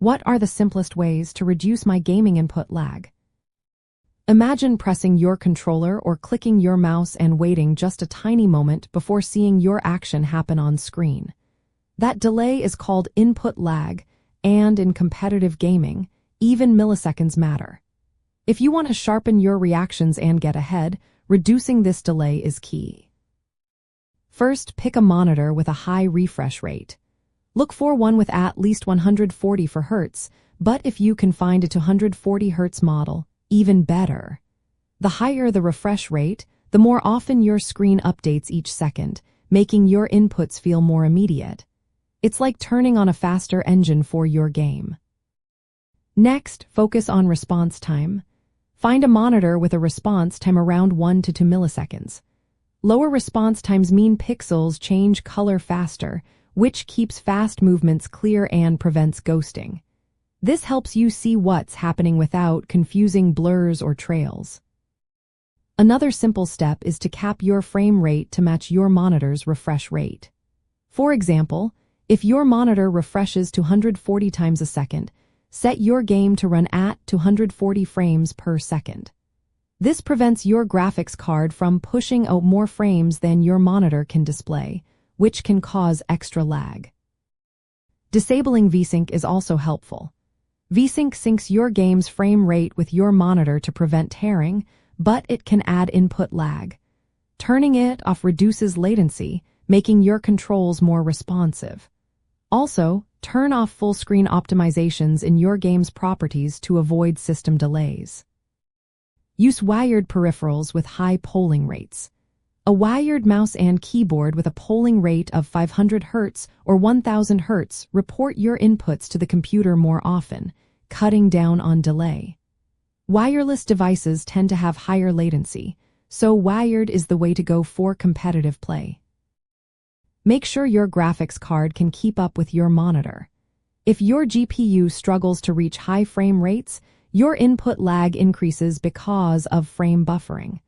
What are the simplest ways to reduce my gaming input lag? Imagine pressing your controller or clicking your mouse and waiting just a tiny moment before seeing your action happen on screen. That delay is called input lag, and in competitive gaming, even milliseconds matter. If you want to sharpen your reactions and get ahead, reducing this delay is key. First, pick a monitor with a high refresh rate. Look for one with at least 140 Hz, but if you can find a 240 Hz model, even better. The higher the refresh rate, the more often your screen updates each second, making your inputs feel more immediate. It's like turning on a faster engine for your game. Next, focus on response time. Find a monitor with a response time around 1 to 2 milliseconds. Lower response times mean pixels change color faster, which keeps fast movements clear and prevents ghosting. This helps you see what's happening without confusing blurs or trails. Another simple step is to cap your frame rate to match your monitor's refresh rate. For example, if your monitor refreshes to 140 times a second, set your game to run at 240 frames per second. This prevents your graphics card from pushing out more frames than your monitor can display, which can cause extra lag. Disabling VSync is also helpful. VSync syncs your game's frame rate with your monitor to prevent tearing, but it can add input lag. Turning it off reduces latency, making your controls more responsive. Also, turn off full-screen optimizations in your game's properties to avoid system delays. Use wired peripherals with high polling rates. A wired mouse and keyboard with a polling rate of 500 Hz or 1000 Hz report your inputs to the computer more often, cutting down on delay. Wireless devices tend to have higher latency, so wired is the way to go for competitive play. Make sure your graphics card can keep up with your monitor. If your GPU struggles to reach high frame rates, your input lag increases because of frame buffering.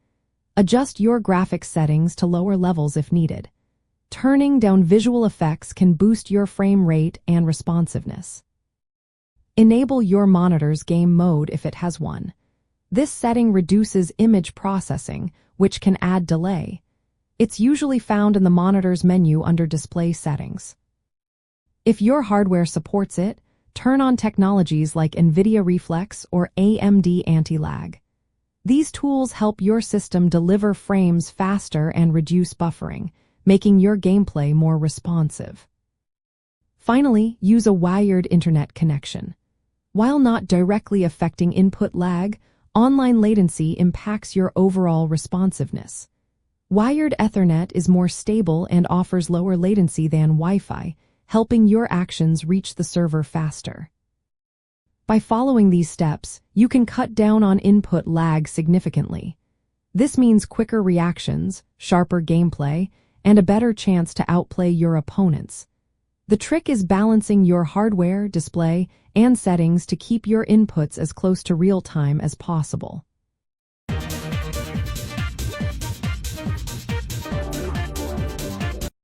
Adjust your graphics settings to lower levels if needed. Turning down visual effects can boost your frame rate and responsiveness. Enable your monitor's game mode if it has one. This setting reduces image processing, which can add delay. It's usually found in the monitor's menu under Display Settings. If your hardware supports it, turn on technologies like Nvidia Reflex or AMD Anti-Lag. These tools help your system deliver frames faster and reduce buffering, making your gameplay more responsive. Finally, use a wired internet connection. While not directly affecting input lag, online latency impacts your overall responsiveness. Wired Ethernet is more stable and offers lower latency than Wi-Fi, helping your actions reach the server faster. By following these steps, you can cut down on input lag significantly. This means quicker reactions, sharper gameplay, and a better chance to outplay your opponents. The trick is balancing your hardware, display, and settings to keep your inputs as close to real time as possible.